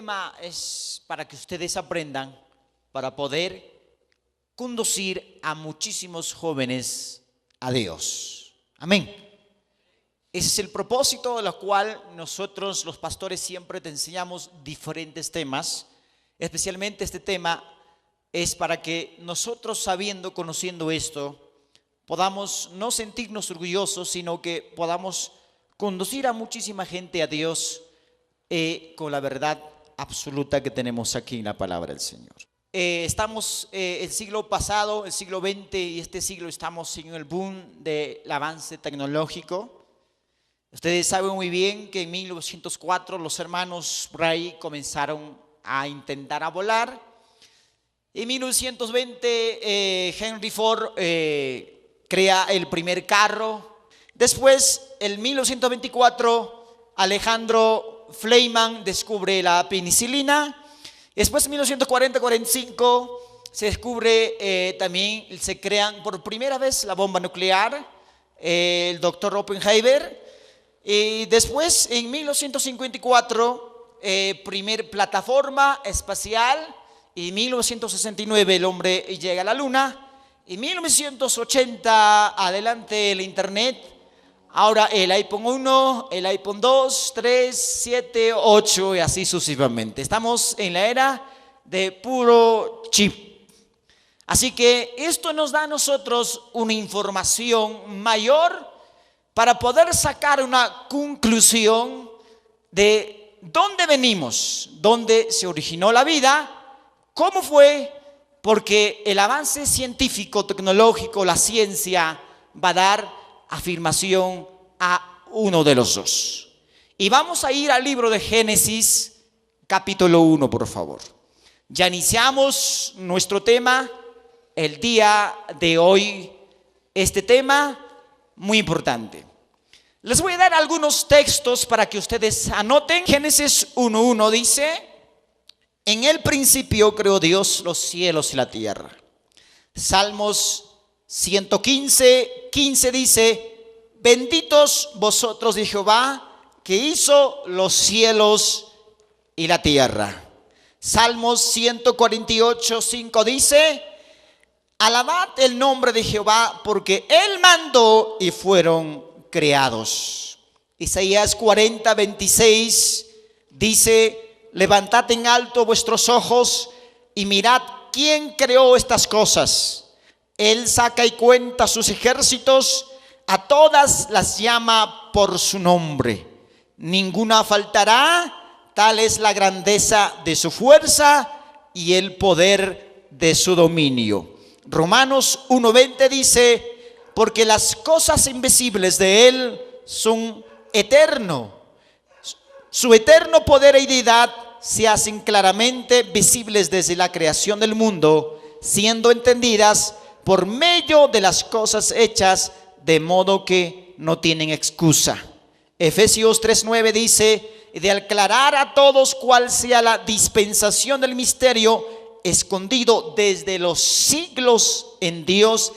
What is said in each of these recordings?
tema es para que ustedes aprendan para poder conducir a muchísimos jóvenes a Dios. Amén. Ese es el propósito de lo cual nosotros los pastores siempre te enseñamos diferentes temas. Especialmente este tema es para que nosotros sabiendo, conociendo esto, podamos no sentirnos orgullosos, sino que podamos conducir a muchísima gente a Dios con la verdad absoluta que tenemos aquí en la palabra del Señor. Estamos el siglo pasado, el siglo XX y este siglo estamos en el boom del avance tecnológico. Ustedes saben muy bien que en 1904 los hermanos Wright comenzaron a intentar a volar. En 1920 Henry Ford crea el primer carro. Después, en 1924, Alejandro Fleischmann descubre la penicilina. Después, en 1940-45, se descubre también, se crean por primera vez la bomba nuclear, el doctor Oppenheimer. Y después, en 1954, primer plataforma espacial. Y en 1969 el hombre llega a la luna. En 1980 adelante el internet. Ahora el iPhone 1, el iPhone 2, 3, 7, 8 y así sucesivamente. Estamos en la era de puro chip. Así que esto nos da a nosotros una información mayor para poder sacar una conclusión de dónde venimos, dónde se originó la vida, cómo fue, porque el avance científico, tecnológico, la ciencia va a dar afirmación a uno de los dos. Y vamos a ir al libro de Génesis, capítulo 1, por favor. Ya iniciamos nuestro tema el día de hoy, este tema muy importante. Les voy a dar algunos textos para que ustedes anoten. Génesis 1:1 dice: en el principio creó Dios los cielos y la tierra. Salmos 115:15 dice: benditos vosotros de Jehová, que hizo los cielos y la tierra. Salmos 148:5 dice: alabad el nombre de Jehová, porque él mandó y fueron creados. Isaías 40:26 dice: levantad en alto vuestros ojos y mirad quién creó estas cosas. Él saca y cuenta sus ejércitos, a todas las llama por su nombre. Ninguna faltará, tal es la grandeza de su fuerza y el poder de su dominio. Romanos 1:20 dice: porque las cosas invisibles de él son eterno. Su eterno poder y deidad se hacen claramente visibles desde la creación del mundo, siendo entendidas por medio de las cosas hechas, de modo que no tienen excusa. Efesios 3:9 dice: de aclarar a todos cuál sea la dispensación del misterio escondido desde los siglos en Dios,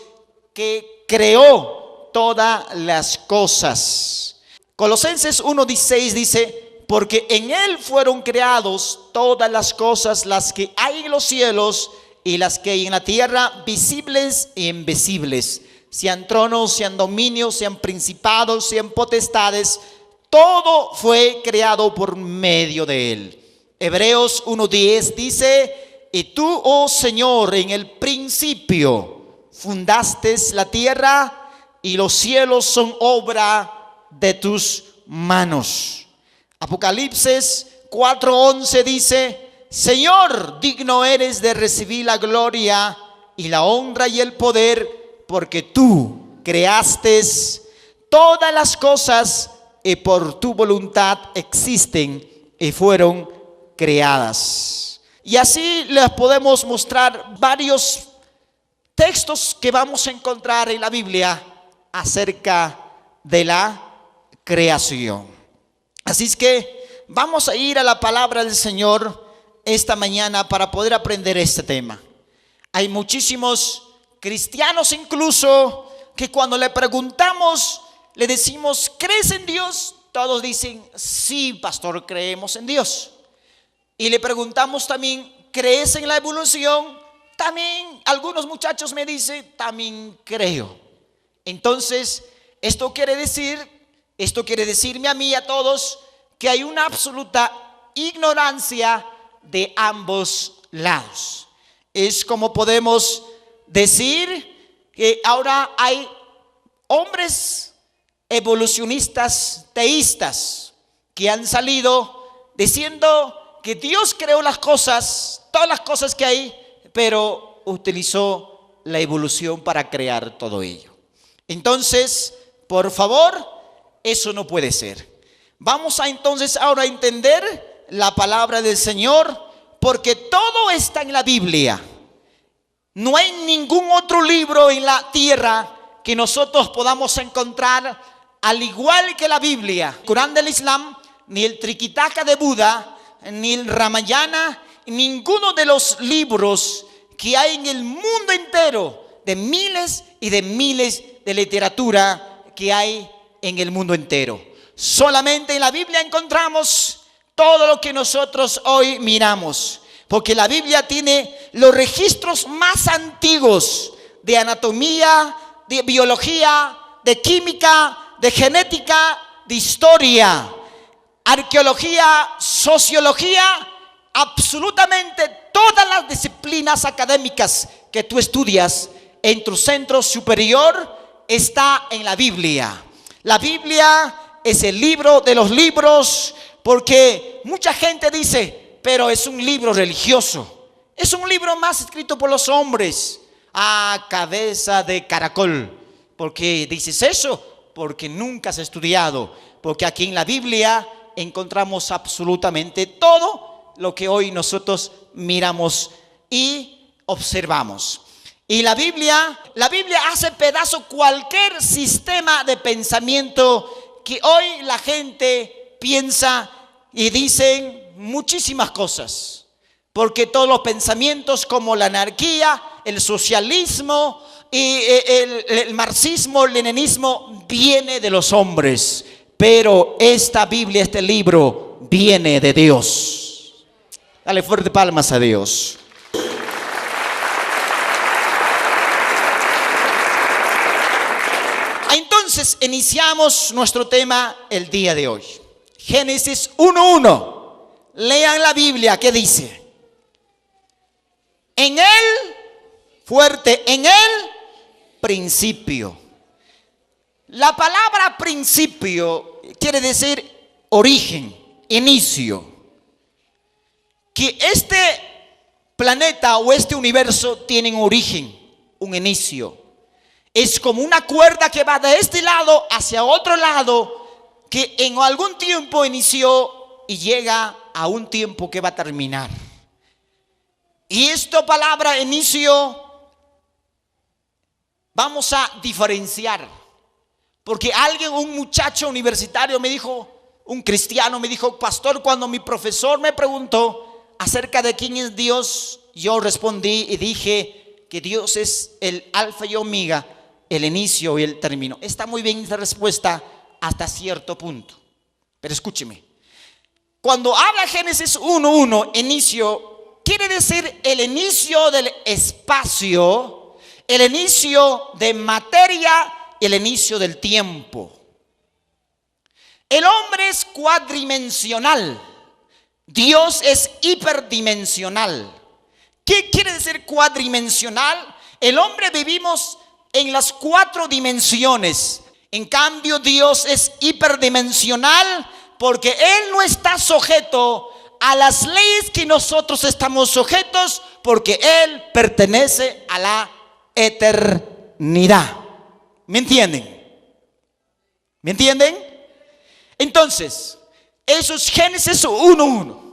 que creó todas las cosas. Colosenses 1:16 dice: porque en él fueron creados todas las cosas, las que hay en los cielos y las que hay en la tierra, visibles e invisibles, sean tronos, sean dominios, sean principados, sean potestades, todo fue creado por medio de él. Hebreos 1:10 dice: y tú, oh Señor, en el principio fundaste la tierra, y los cielos son obra de tus manos. Apocalipsis 4:11 dice: Señor, digno eres de recibir la gloria y la honra y el poder, porque tú creaste todas las cosas y por tu voluntad existen y fueron creadas. Y así les podemos mostrar varios textos que vamos a encontrar en la Biblia acerca de la creación. Así es que vamos a ir a la palabra del Señor esta mañana para poder aprender este tema. Hay muchísimos cristianos incluso que cuando le preguntamos, le decimos: ¿crees en Dios? Todos dicen: sí, pastor, creemos en Dios. y le preguntamos también, ¿crees en la evolución? También algunos muchachos me dicen, también creo. Entonces, esto quiere decirme a mí y a todos que hay una absoluta ignorancia de ambos lados. Es como podemos decir que ahora hay hombres evolucionistas teístas que han salido diciendo que Dios creó las cosas, todas las cosas que hay, pero utilizó la evolución para crear todo ello. Entonces, por favor, eso no puede ser. Vamos a entonces ahora a entender la palabra del Señor, porque todo está en la Biblia. No hay ningún otro libro en la tierra que nosotros podamos encontrar al igual que la Biblia. El Corán del Islam, ni el Tripitaka de Buda, ni el Ramayana, ninguno de los libros que hay en el mundo entero, de miles y de miles de literatura que hay en el mundo entero. Solamente en la Biblia encontramos todo lo que nosotros hoy miramos, porque la Biblia tiene los registros más antiguos de anatomía, de biología, de química, de genética, de historia, arqueología, sociología, absolutamente todas las disciplinas académicas que tú estudias en tu centro superior está en la Biblia. La Biblia es el libro de los libros, porque mucha gente dice, pero es un libro religioso, es un libro más escrito por los hombres. Cabeza de caracol. ¿Por qué dices eso? Porque nunca has estudiado, porque aquí en la Biblia encontramos absolutamente todo lo que hoy nosotros miramos y observamos. Y la Biblia hace pedazo cualquier sistema de pensamiento que hoy la gente piensa y dicen muchísimas cosas. Porque todos los pensamientos como la anarquía, el socialismo y el marxismo, el leninismo viene de los hombres. Pero esta Biblia, este libro, viene de Dios. Dale fuerte palmas a Dios. Entonces iniciamos nuestro tema el día de hoy. Génesis 1:1. Lean la Biblia, ¿qué dice? En el fuerte, en el principio. La palabra principio quiere decir origen, inicio. Que este planeta o este universo tiene un origen, un inicio. Es como una cuerda que va de este lado hacia otro lado, que en algún tiempo inició y llega a un tiempo que va a terminar. Y esta palabra inicio vamos a diferenciar, porque un muchacho universitario me dijo, un cristiano me dijo, pastor, cuando mi profesor me preguntó acerca de quién es Dios, yo respondí y dije que Dios es el alfa y omega, el inicio y el término. Está muy bien esa respuesta hasta cierto punto, pero escúcheme. Cuando habla Génesis 1:1, inicio, quiere decir el inicio del espacio, el inicio de materia y el inicio del tiempo. El hombre es cuadridimensional, Dios es hiperdimensional. ¿Qué quiere decir cuadridimensional? El hombre vivimos en las 4 dimensiones. En cambio, Dios es hiperdimensional porque Él no está sujeto a las leyes que nosotros estamos sujetos, porque Él pertenece a la eternidad. ¿Me entienden? ¿Me entienden? Entonces, eso es Génesis 1:1.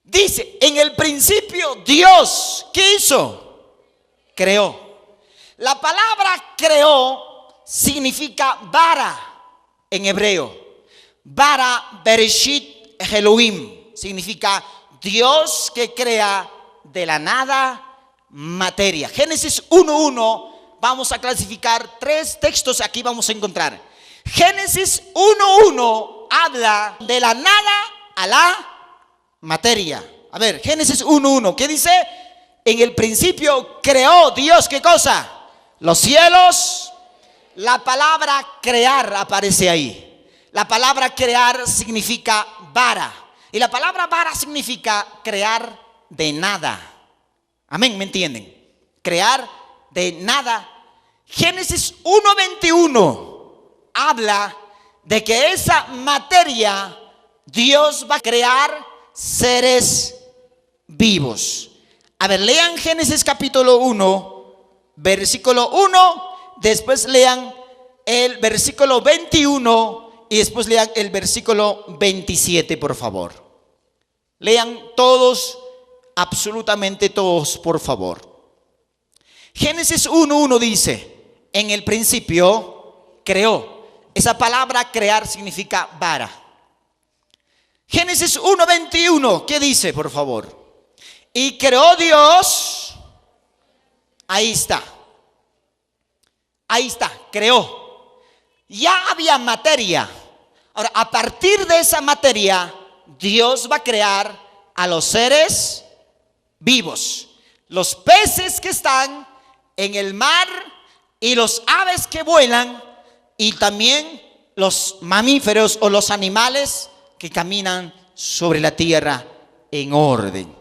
Dice, en el principio Dios, ¿qué hizo? Creó. La palabra creó significa bara en hebreo. Bara, Bereshit, Elohim. Significa Dios que crea de la nada materia. Génesis 1:1, vamos a clasificar 3 textos aquí vamos a encontrar. Génesis 1:1 habla de la nada a la materia. A ver, Génesis 1:1, ¿qué dice? En el principio creó Dios, ¿qué cosa? Los cielos. La palabra crear aparece ahí. La palabra crear significa vara. Y la palabra vara significa crear de nada. Amén, ¿me entienden? Crear de nada. Génesis 1:21 habla de que esa materia Dios va a crear seres vivos. A ver, lean Génesis capítulo 1, versículo 1, después lean el versículo 21 y después lean el versículo 27, por favor. Lean todos, absolutamente todos, por favor. Génesis 1:1 dice, en el principio creó. Esa palabra crear significa vara. Génesis 1:21, ¿qué dice, por favor? Y creó Dios, ahí está, creó. Ya había materia. Ahora, a partir de esa materia, Dios va a crear a los seres vivos, los peces que están en el mar y los aves que vuelan y también los mamíferos o los animales que caminan sobre la tierra en orden.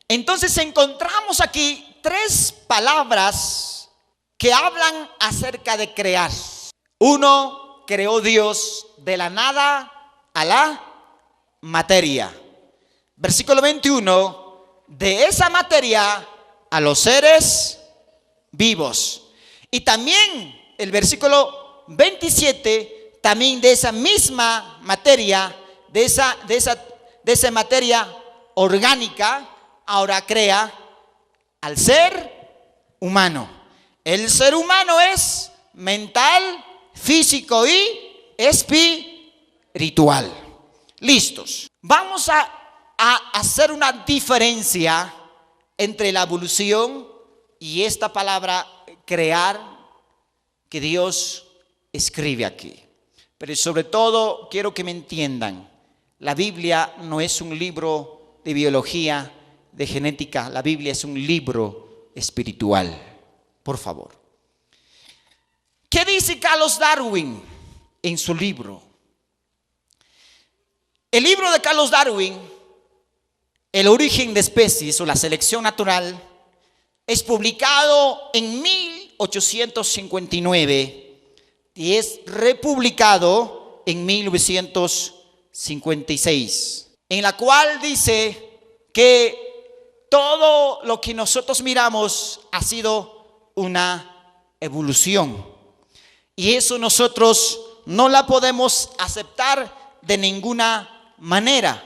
Entonces encontramos aquí tres palabras que hablan acerca de crear. Uno, creó Dios de la nada a la materia. Versículo 21, de esa materia a los seres vivos. Y también el versículo 27, también de esa misma materia, de esa materia orgánica, ahora crea al ser humano. El ser humano es mental, físico y espiritual. Listos. Vamos a hacer una diferencia entre la evolución y esta palabra crear que Dios escribe aquí. Pero sobre todo quiero que me entiendan, la Biblia no es un libro de biología, de genética. La Biblia es un libro espiritual. Por favor. ¿Qué dice Carlos Darwin en su libro? El libro de Carlos Darwin, El origen de especies o la selección natural, es publicado en 1859 y es republicado en 1956, en la cual dice que todo lo que nosotros miramos ha sido una evolución. Y eso nosotros no la podemos aceptar de ninguna manera.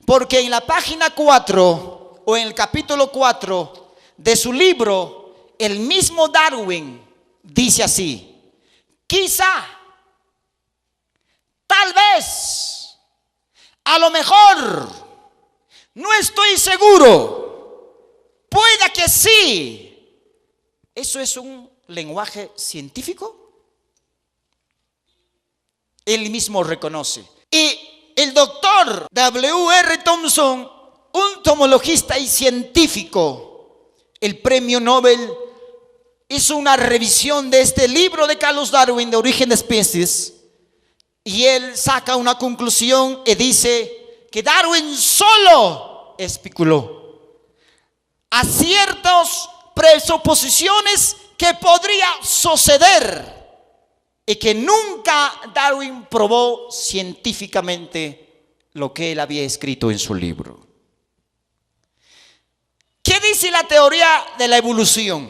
Porque en la página 4 o en el capítulo 4 de su libro, el mismo Darwin dice así: quizá, tal vez, a lo mejor, no estoy seguro, pueda que sí. ¿Eso es un lenguaje científico? Él mismo reconoce. Y el doctor W.R. Thomson, un entomologista y científico, el premio Nobel, hizo una revisión de este libro de Carlos Darwin, de Origen de Especies, y él saca una conclusión y dice que Darwin solo especuló a ciertas presuposiciones que podría suceder y que nunca Darwin probó científicamente lo que él había escrito en su libro. ¿Qué dice la teoría de la evolución?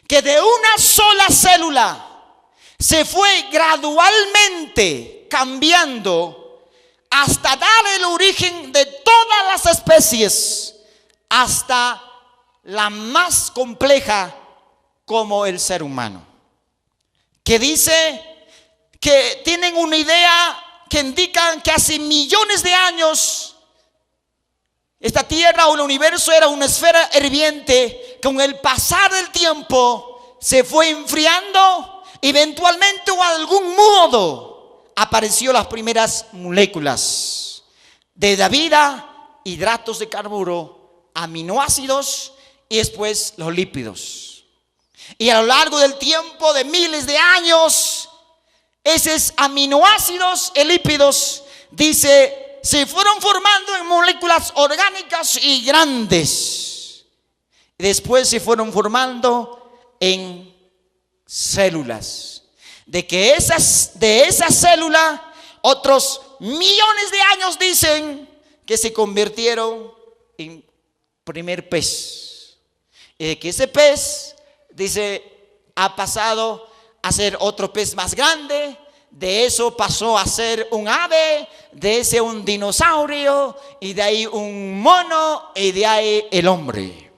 Que de una sola célula se fue gradualmente cambiando hasta dar el origen de todas las especies, hasta la más compleja como el ser humano. Que dice que tienen una idea que indican que hace millones de años esta tierra o el universo era una esfera hirviente. Con el pasar del tiempo se fue enfriando, eventualmente o de algún modo apareció las primeras moléculas de la vida hidratos de carbono, aminoácidos y después los lípidos. Y a lo largo del tiempo de miles de años, esos aminoácidos y lípidos, dice, se fueron formando en moléculas orgánicas y grandes. Y después se fueron formando en células. De esa célula, otros millones de años dicen que se convirtieron en primer pez. Y de que ese pez, dice, ha pasado a ser otro pez más grande. De eso pasó a ser un ave, de ese un dinosaurio, y de ahí un mono, y de ahí el hombre.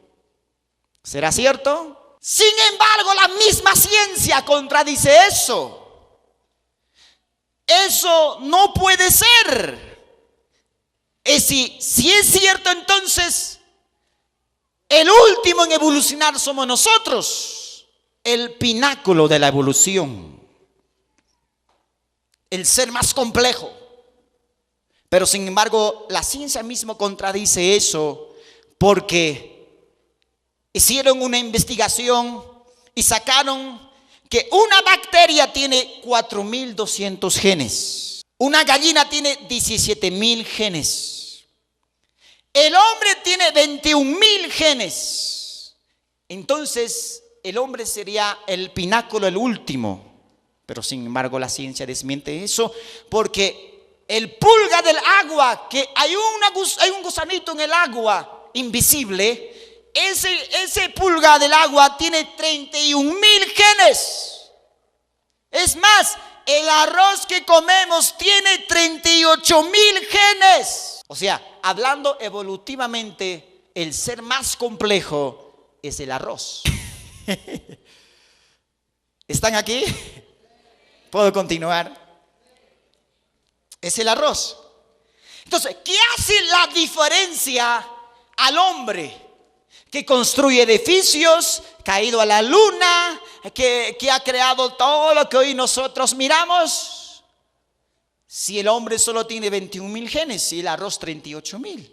¿Será cierto? Sin embargo, la misma ciencia contradice eso. Eso no puede ser. Si es cierto, entonces el último en evolucionar somos nosotros, el pináculo de la evolución, el ser más complejo. Pero sin embargo, la ciencia misma contradice eso, porque hicieron una investigación y sacaron que una bacteria tiene 4.200 genes. Una gallina tiene 17.000 genes. El hombre tiene 21.000 genes. Entonces, el hombre sería el pináculo, el último. Pero sin embargo, la ciencia desmiente eso, porque el pulga del agua, que hay un gusanito en el agua invisible, ese pulga del agua tiene 31.000 genes. Es más, el arroz que comemos tiene 38.000 genes. O sea, hablando evolutivamente, el ser más complejo es el arroz. ¿Están aquí? ¿Puedo continuar? Es el arroz. Entonces, ¿qué hace la diferencia al hombre que construye edificios, que ha ido a la luna, que ha creado todo lo que hoy nosotros miramos? Si el hombre solo tiene 21.000 genes y el arroz 38.000.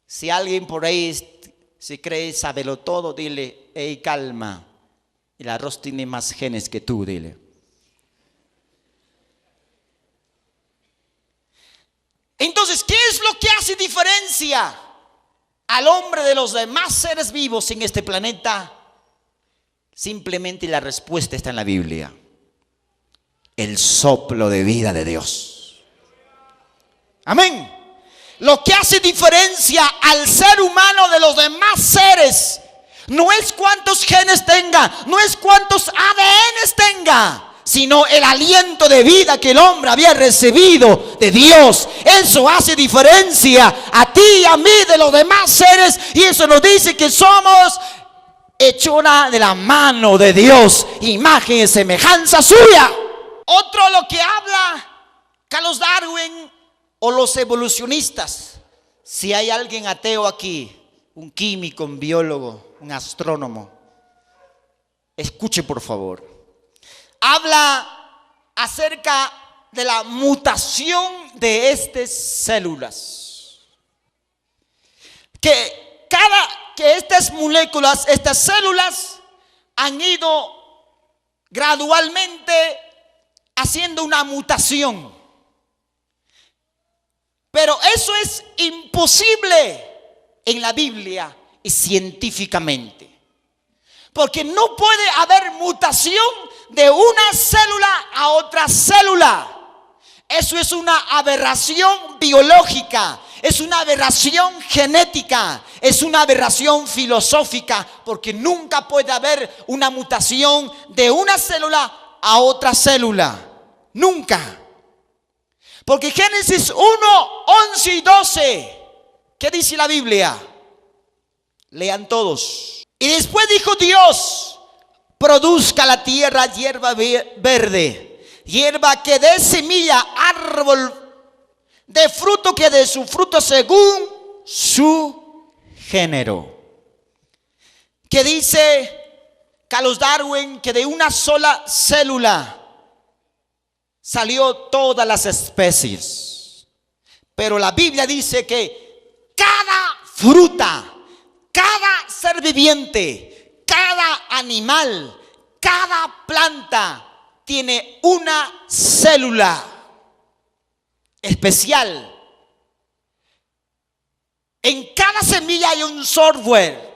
Si alguien por ahí se cree saberlo todo, dile, hey, calma, el arroz tiene más genes que tú, dile. Entonces, ¿qué es lo que hace diferencia al hombre de los demás seres vivos en este planeta? Simplemente la respuesta está en la Biblia. El soplo de vida de Dios. Amén. Lo que hace diferencia al ser humano de los demás seres no es cuántos genes tenga, no es cuántos ADNs tenga, sino el aliento de vida que el hombre había recibido de Dios. Eso hace diferencia a ti y a mí de los demás seres, y eso nos dice que somos hechura de la mano de Dios, imagen y semejanza suya. Otro lo que habla Carlos Darwin o los evolucionistas. Si hay alguien ateo aquí, un químico, un biólogo, un astrónomo, escuche por favor. Habla acerca de la mutación de estas células. Que estas moléculas, estas células han ido gradualmente haciendo una mutación. Pero eso es imposible en la Biblia y científicamente. Porque no puede haber mutación de una célula a otra célula. Eso es una aberración biológica, es una aberración genética, es una aberración filosófica, porque nunca puede haber una mutación de una célula a otra célula. Nunca. Porque Génesis 1, 11 y 12, ¿qué dice la Biblia? Lean todos. Y después dijo Dios: produzca la tierra hierba verde, hierba que dé semilla, árbol de fruto que dé su fruto según su género. Que dice Carlos Darwin que de una sola célula salió todas las especies. Pero la Biblia dice que fruta. Cada ser viviente, cada animal, cada planta tiene una célula especial. En cada semilla hay un software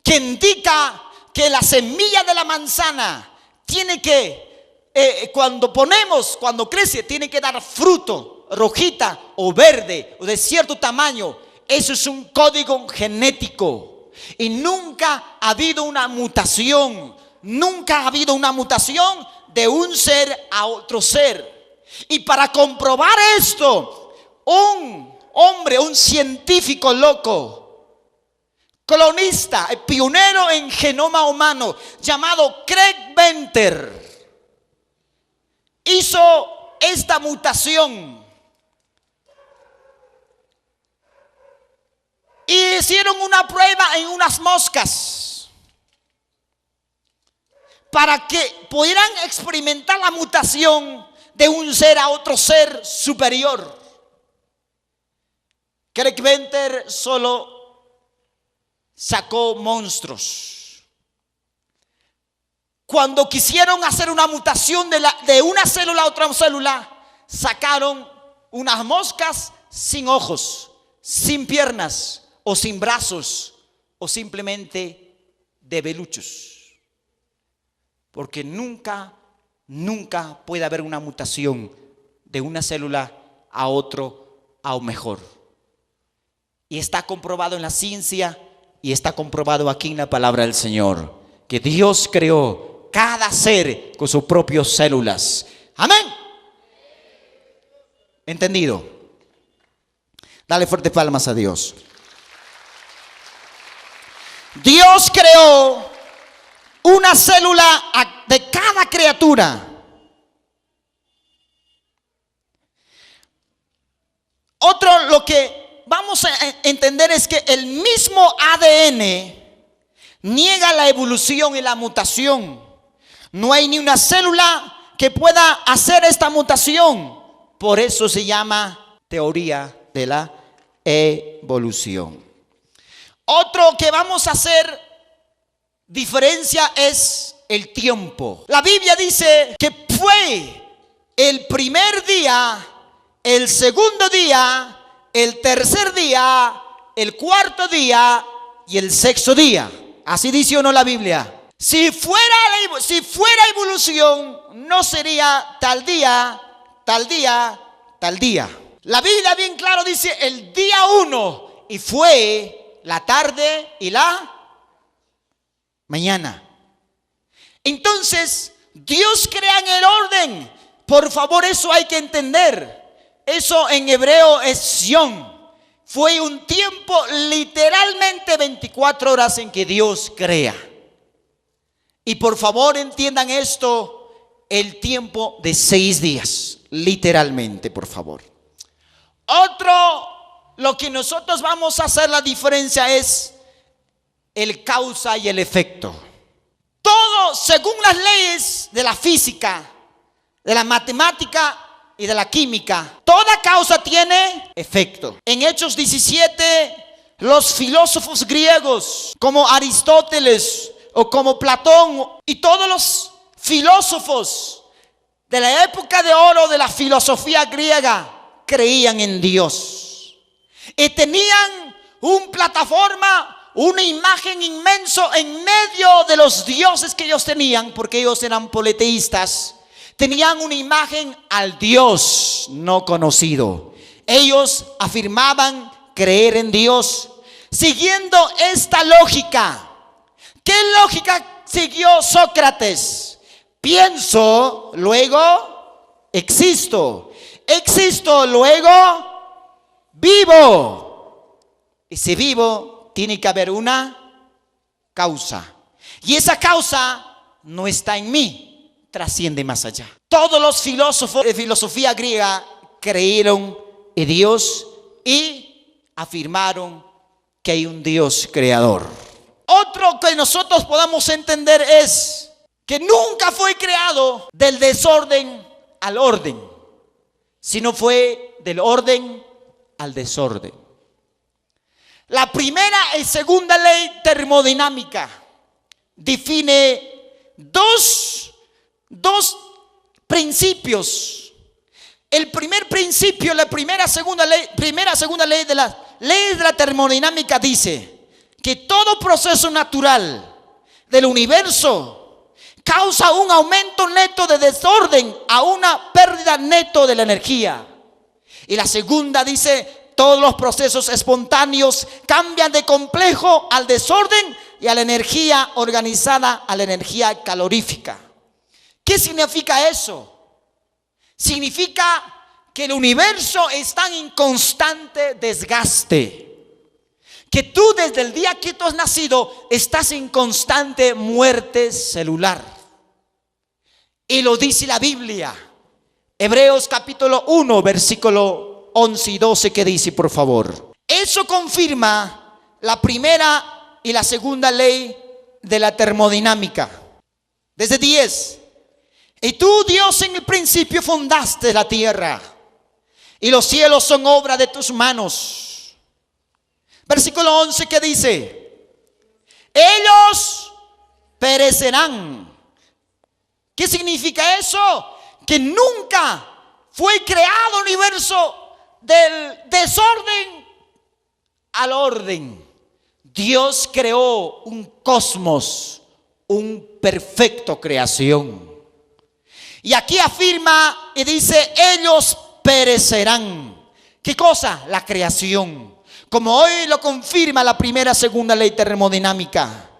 que indica que la semilla de la manzana tiene que, cuando crece, tiene que dar fruto, rojita o verde o de cierto tamaño. Eso es un código genético. Y nunca ha habido una mutación. Nunca ha habido una mutación de un ser a otro ser. Y para comprobar esto, un hombre, un científico loco, clonista, pionero en genoma humano, llamado Craig Venter, hizo esta mutación. Y hicieron una prueba en unas moscas para que pudieran experimentar la mutación de un ser a otro ser superior. Craig Venter solo sacó monstruos. Cuando quisieron hacer una mutación de una célula a otra célula, sacaron unas moscas sin ojos, sin piernas o sin brazos o simplemente de beluchos. Porque nunca puede haber una mutación de una célula a otro, a un mejor. Y está comprobado en la ciencia y está comprobado aquí en la palabra del Señor, que Dios creó cada ser con sus propias células. Amén. ¿Entendido? Dale fuerte palmas a Dios. Dios creó una célula de cada criatura. Otro, lo que vamos a entender es que el mismo ADN niega la evolución y la mutación. No hay ni una célula que pueda hacer esta mutación. Por eso se llama teoría de la evolución. Otro que vamos a hacer diferencia es el tiempo. La Biblia dice que fue el primer día, el segundo día, el tercer día, el cuarto día y el sexto día. ¿Así dice o no la Biblia? Si fuera evolución, no sería tal día, tal día, tal día. La Biblia bien claro dice el día 1 y fue la tarde y la mañana. Entonces, Dios crea en el orden. Por favor, eso hay que entender. Eso en hebreo es Sion. Fue un tiempo literalmente 24 horas en que Dios crea. Y por favor entiendan esto, el tiempo de 6 días. Literalmente, por favor. Otro, lo que nosotros vamos a hacer la diferencia es el causa y el efecto. Todo según las leyes de la física, de la matemática y de la química, toda causa tiene efecto. En Hechos 17, los filósofos griegos como Aristóteles o como Platón y todos los filósofos de la época de oro de la filosofía griega creían en Dios y tenían una plataforma, una imagen inmenso en medio de los dioses que ellos tenían, porque ellos eran politeístas. Tenían una imagen al Dios no conocido. Ellos afirmaban creer en Dios siguiendo esta lógica. ¿Qué lógica siguió Sócrates? Pienso, luego existo. Existo, luego vivo. Y si vivo, tiene que haber una causa. Y esa causa no está en mí, trasciende más allá. Todos los filósofos de filosofía griega creyeron en Dios y afirmaron que hay un Dios creador. Otro que nosotros podamos entender es que nunca fue creado del desorden al orden, sino fue del orden al desorden. La primera y segunda ley termodinámica define dos principios. El primer principio, la segunda ley de las leyes de la termodinámica dice que todo proceso natural del universo causa un aumento neto de desorden a una pérdida neto de la energía. Y la segunda dice: todos los procesos espontáneos cambian de complejo al desorden y a la energía organizada a la energía calorífica. ¿Qué significa eso? Significa que el universo está en constante desgaste. Que tú desde el día que tú has nacido estás en constante muerte celular. Y lo dice la Biblia. Hebreos capítulo 1, versículo 11 y 12, ¿qué dice, por favor? Eso confirma la primera y la segunda ley de la termodinámica. Desde 10. Y tú, Dios, en el principio fundaste la tierra, y los cielos son obra de tus manos. Versículo 11, ¿qué dice? Ellos perecerán. ¿Qué significa eso? Que nunca fue creado el universo del desorden al orden. Dios creó un cosmos, un perfecto creación. Y aquí afirma y dice: ellos perecerán. ¿Qué cosa? La creación. Como hoy lo confirma la primera, segunda ley termodinámica.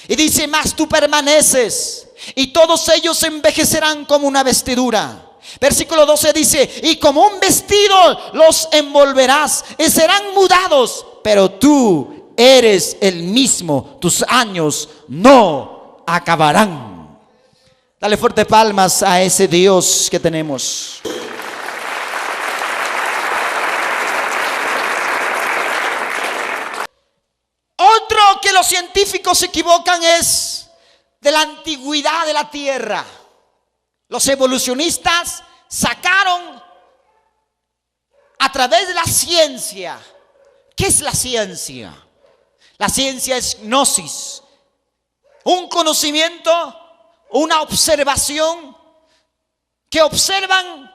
Y dice: mas tú permaneces, y todos ellos envejecerán como una vestidura. Versículo 12 dice: y como un vestido los envolverás y serán mudados, pero tú eres el mismo, tus años no acabarán. Dale fuerte palmas a ese Dios que tenemos. Otro que los científicos se equivocan es de la antigüedad de la Tierra. Los evolucionistas sacaron a través de la ciencia. ¿Qué es la ciencia? La ciencia es gnosis, un conocimiento, una observación, que observan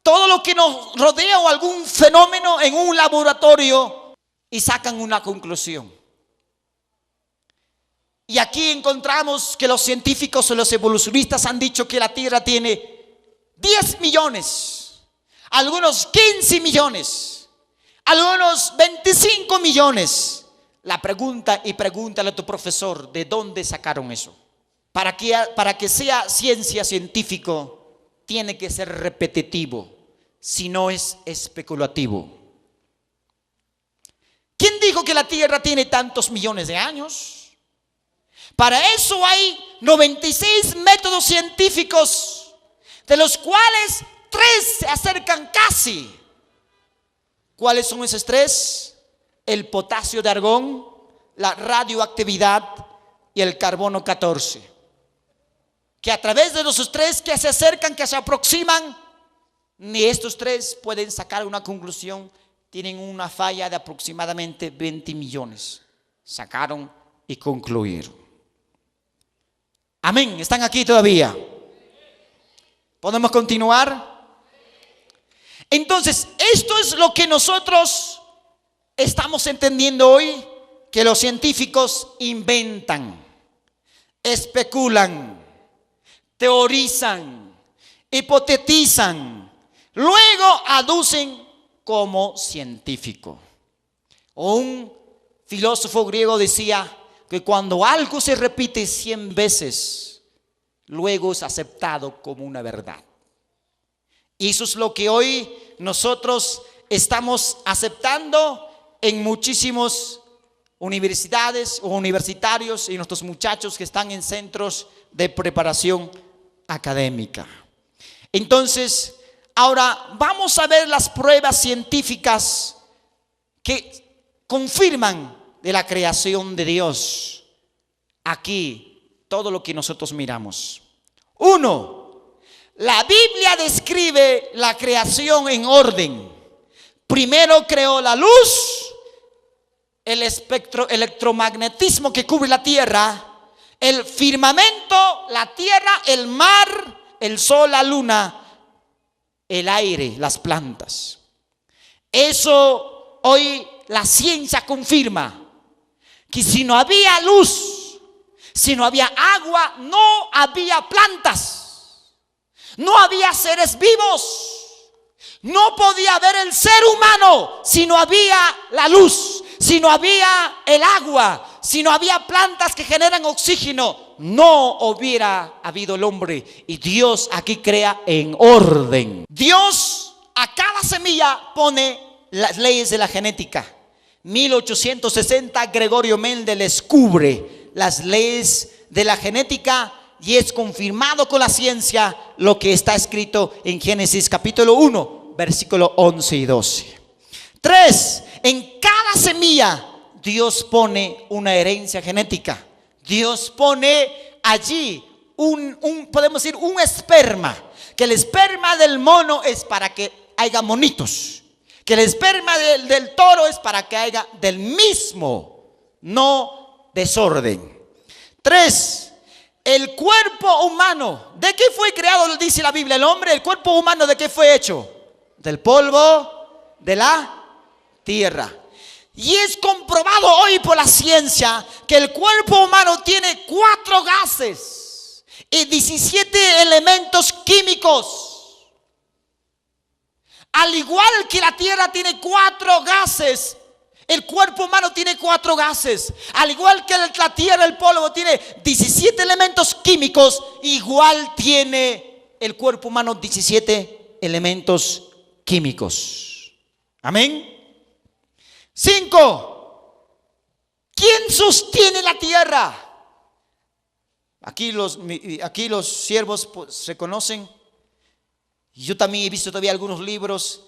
todo lo que nos rodea o algún fenómeno en un laboratorio y sacan una conclusión. Y aquí encontramos que los científicos o los evolucionistas han dicho que la Tierra tiene 10 millones, algunos 15 millones, algunos 25 millones. La pregunta, y pregúntale a tu profesor, ¿de dónde sacaron eso? Para que sea ciencia científico, tiene que ser repetitivo, si no es especulativo. ¿Quién dijo que la Tierra tiene tantos millones de años? Para eso hay 96 métodos científicos, de los cuales 3 se acercan casi. ¿Cuáles son esos 3? El potasio de argón, la radioactividad y el carbono 14. Que a través de esos 3 que se acercan, que se aproximan, ni estos 3 pueden sacar una conclusión. Tienen una falla de aproximadamente 20 millones. Sacaron y concluyeron. Amén. ¿Están aquí todavía? ¿Podemos continuar? Entonces, esto es lo que nosotros estamos entendiendo hoy, que los científicos inventan, especulan, teorizan, hipotetizan, luego aducen como científico. Un filósofo griego decía que cuando algo se repite 100 veces, luego es aceptado como una verdad. Y eso es lo que hoy nosotros estamos aceptando en muchísimas universidades o universitarios y nuestros muchachos que están en centros de preparación académica. Entonces, ahora vamos a ver las pruebas científicas que confirman de la creación de Dios. Aquí, todo lo que nosotros miramos. 1. La Biblia describe la creación en orden. Primero creó la luz el espectro electromagnetismo que cubre la tierra, el firmamento, la tierra, el mar, el sol, la luna, el aire, las plantas. Eso hoy la ciencia confirma, que si no había luz, si no había agua, no había plantas, no había seres vivos. No podía haber el ser humano si no había la luz, si no había el agua, si no había plantas que generan oxígeno. No hubiera habido el hombre. Y Dios aquí crea en orden. Dios a cada semilla pone las leyes de la genética. 1860 Gregorio Mendel descubre las leyes de la genética y es confirmado con la ciencia lo que está escrito en Génesis capítulo 1. Versículo 11 y 12. 3. En cada semilla Dios pone una herencia genética. Dios pone allí podemos decir un esperma. Que el esperma del mono es para que haya monitos. Que el esperma del toro es para que haya del mismo, no desorden. 3. El cuerpo humano, ¿de qué fue creado? Dice la Biblia, el hombre, el cuerpo humano, ¿de qué fue hecho? Del polvo de la tierra. Y es comprobado hoy por la ciencia que el cuerpo humano tiene 4 gases y 17 elementos químicos. Al igual que la tierra tiene 4 gases, el cuerpo humano tiene 4 gases. Al igual que la tierra, el polvo tiene 17 elementos químicos, igual tiene el cuerpo humano 17 elementos químicos. Amén. 5. ¿Quién sostiene la tierra? Aquí los siervos pues, se conocen. Yo también he visto todavía algunos libros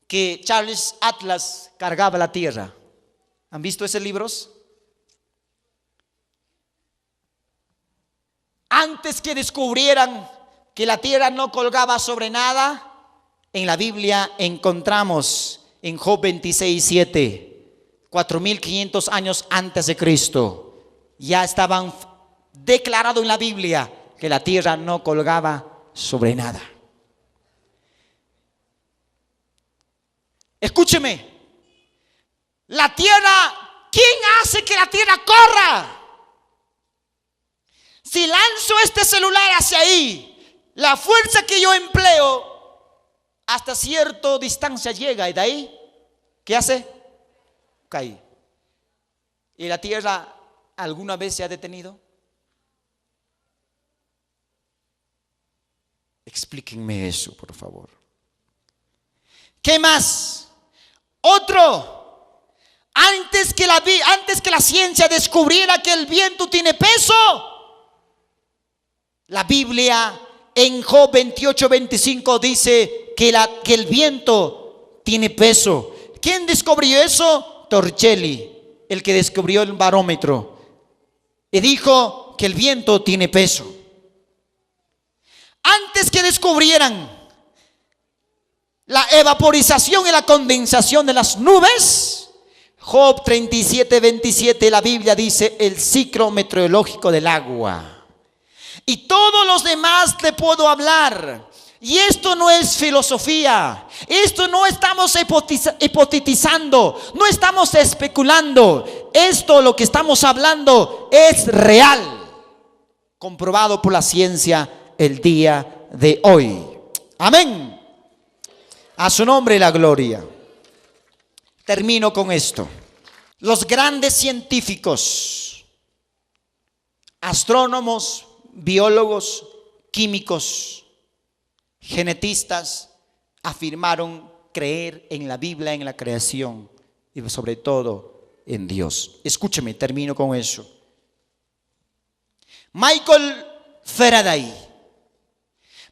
que Charles Atlas cargaba la tierra. ¿Han visto esos libros? Antes que descubrieran que la tierra no colgaba sobre nada, en la Biblia encontramos en Job 26:7, 4500 años antes de Cristo, ya estaban declarado en la Biblia que la tierra no colgaba sobre nada. Escúcheme, la tierra, ¿quién hace que la tierra corra? Si lanzo este celular hacia ahí, la fuerza que yo empleo hasta cierta distancia llega y de ahí, ¿qué hace? Cae. ¿Y la tierra alguna vez se ha detenido? Explíquenme eso, por favor. ¿Qué más? Otro, antes que la ciencia descubriera que el viento tiene peso, la Biblia en Job 28:25 dice que el viento tiene peso. ¿Quién descubrió eso? Torricelli, el que descubrió el barómetro, y dijo que el viento tiene peso. Antes que descubrieran la evaporización y la condensación de las nubes, Job 37:27, la Biblia dice el ciclo meteorológico del agua. Y todos los demás te puedo hablar. Y esto no es filosofía. Esto no estamos hipotetizando. No estamos especulando. Esto, lo que estamos hablando, es real. Comprobado por la ciencia el día de hoy. Amén. A su nombre la gloria. Termino con esto. Los grandes científicos, astrónomos, biólogos, químicos, genetistas, afirmaron creer en la Biblia, en la creación y sobre todo en Dios. Escúcheme, termino con eso. Michael Faraday,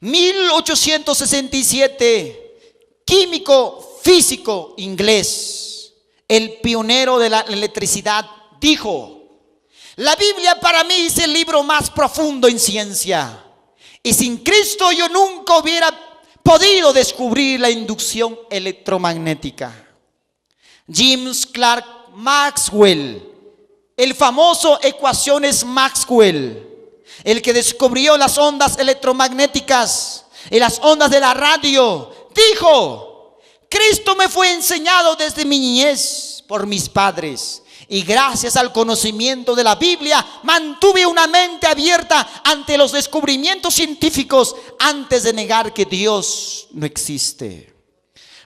1867, químico físico inglés, el pionero de la electricidad, dijo: la Biblia para mí es el libro más profundo en ciencia. Y sin Cristo yo nunca hubiera podido descubrir la inducción electromagnética. James Clerk Maxwell, el famoso ecuaciones Maxwell, el que descubrió las ondas electromagnéticas y las ondas de la radio, dijo: Cristo me fue enseñado desde mi niñez por mis padres, y gracias al conocimiento de la Biblia mantuve una mente abierta ante los descubrimientos científicos antes de negar que Dios no existe.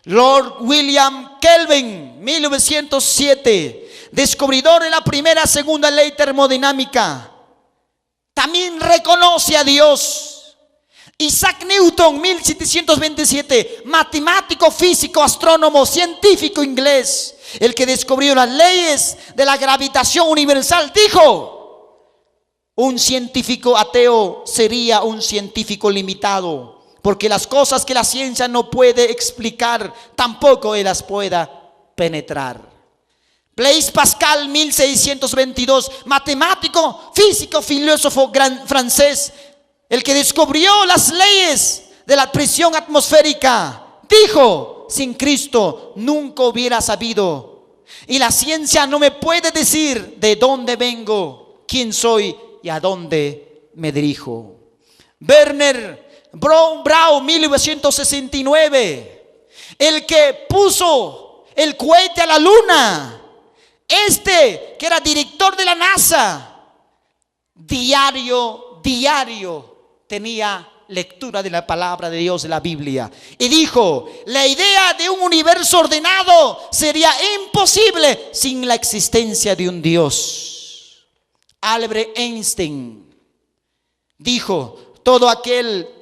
Lord William Kelvin, 1907, descubridor de la primera y segunda ley termodinámica, también reconoce a Dios. Isaac Newton, 1727, matemático, físico, astrónomo, científico inglés, el que descubrió las leyes de la gravitación universal, dijo: un científico ateo sería un científico limitado, porque las cosas que la ciencia no puede explicar, tampoco él las pueda penetrar. Blaise Pascal, 1622, matemático, físico, filósofo francés, el que descubrió las leyes de la presión atmosférica, dijo: sin Cristo nunca hubiera sabido, y la ciencia no me puede decir de dónde vengo, quién soy y a dónde me dirijo. Werner Braun, 1969, el que puso el cohete a la luna, que era director de la NASA, diario tenía lectura de la palabra de Dios, de la Biblia, y dijo: la idea de un universo ordenado sería imposible sin la existencia de un Dios. Albert Einstein dijo: todo aquel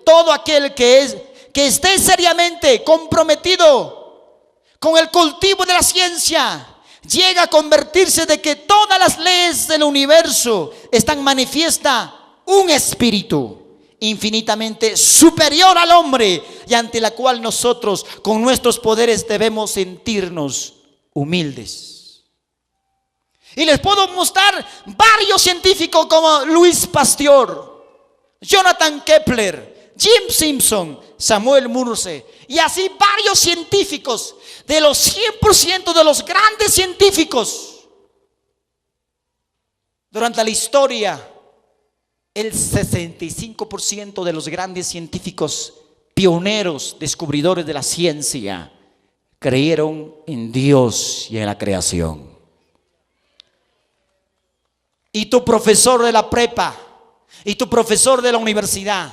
que esté seriamente comprometido con el cultivo de la ciencia llega a convertirse de que todas las leyes del universo están manifiestas un espíritu infinitamente superior al hombre, y ante la cual nosotros con nuestros poderes debemos sentirnos humildes. Y les puedo mostrar varios científicos como Louis Pasteur, Jonathan Kepler, Jim Simpson, Samuel Morse, y así varios científicos. De los 100% de los grandes científicos durante la historia, el 65% de los grandes científicos pioneros, descubridores de la ciencia, creyeron en Dios y en la creación. Y tu profesor de la prepa y tu profesor de la universidad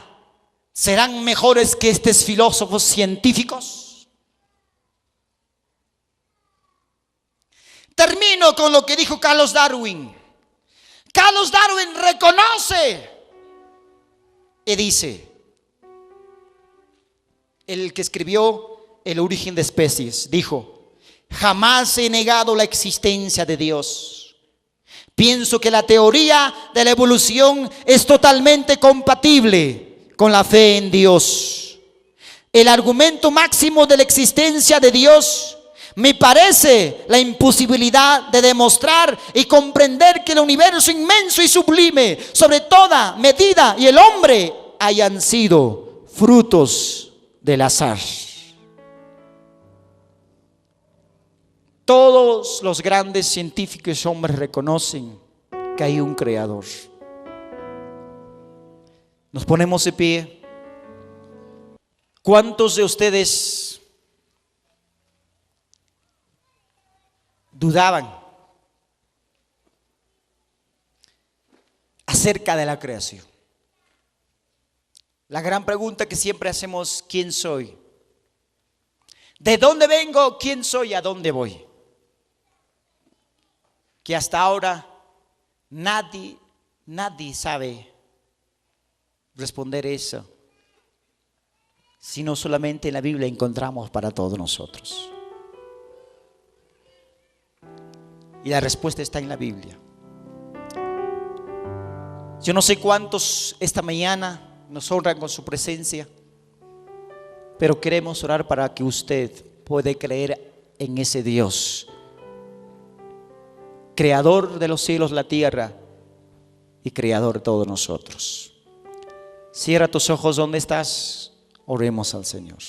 ¿serán mejores que estos filósofos científicos? Termino con lo que dijo Carlos Darwin. Carlos Darwin reconoce y dice, el que escribió El origen de especies, dijo: jamás he negado la existencia de Dios. Pienso que la teoría de la evolución es totalmente compatible con la fe en Dios. El argumento máximo de la existencia de Dios me parece la imposibilidad de demostrar y comprender que el universo inmenso y sublime, sobre toda medida, y el hombre hayan sido frutos del azar. Todos los grandes científicos hombres reconocen que hay un creador. Nos ponemos de pie. ¿Cuántos de ustedes dudaban acerca de la creación? La gran pregunta que siempre hacemos: ¿quién soy? ¿De dónde vengo? ¿Quién soy? ¿A dónde voy? Que hasta ahora nadie sabe responder eso, sino solamente en la Biblia encontramos para todos nosotros. Y la respuesta está en la Biblia. Yo no sé cuántos esta mañana nos honran con su presencia, pero queremos orar para que usted pueda creer en ese Dios, creador de los cielos, la tierra y creador de todos nosotros. Cierra tus ojos donde estás, oremos al Señor.